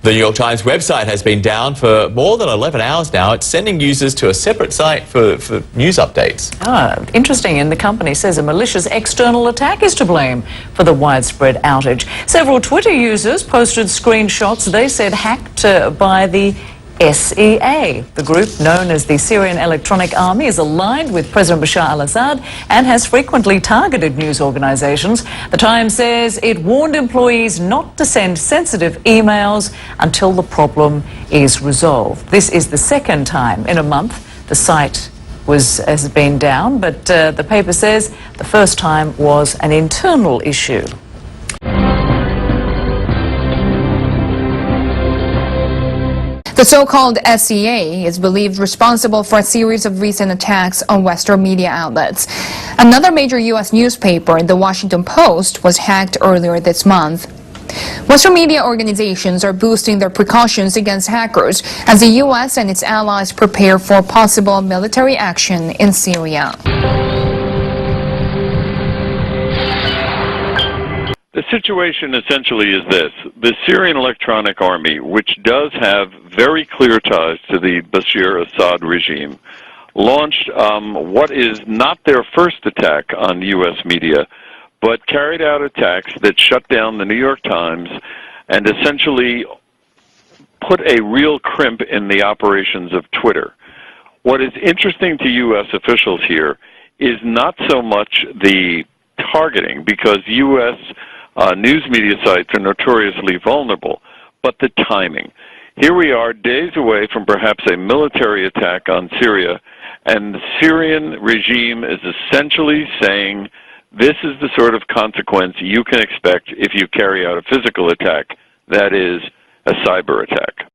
The New York Times website has been down for more than 11 hours now. It's sending users to a separate site for news updates. Interesting. And the company says a malicious external attack is to blame for the widespread outage. Several Twitter users posted screenshots they said hacked by the SEA. The group, known as the Syrian Electronic Army, is aligned with President Bashar al-Assad and has frequently targeted news organizations. The Times says it warned employees not to send sensitive emails until the problem is resolved. This is the second time in a month the site has been down, but the paper says the first time was an internal issue. The so-called SEA is believed responsible for a series of recent attacks on Western media outlets. Another major U.S. newspaper, The Washington Post, was hacked earlier this month. Western media organizations are boosting their precautions against hackers as the U.S. and its allies prepare for possible military action in Syria. The situation essentially is this. The Syrian Electronic Army, which does have very clear ties to the Bashar Assad regime, launched what is not their first attack on U.S. media, but carried out attacks that shut down the New York Times and essentially put a real crimp in the operations of Twitter. What is interesting to U.S. officials here is not so much the targeting, because U.S. News media sites are notoriously vulnerable, but the timing. Here we are days away from perhaps a military attack on Syria, and the Syrian regime is essentially saying this is the sort of consequence you can expect if you carry out a physical attack, that is, a cyber attack.